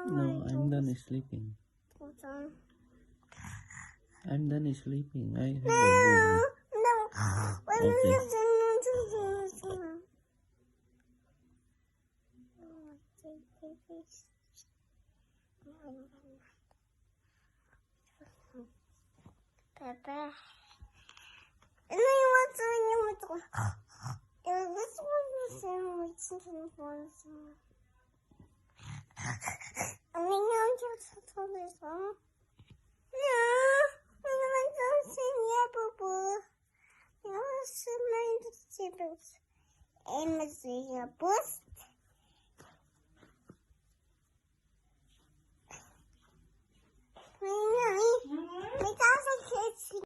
No, I'm done sleeping. I'm done sleeping. I have a book. Okay. Papa. And I want to this one is I mean, I'm just told this one. No, I want to sing boo. I want to sing my siblings. And let's see your bus.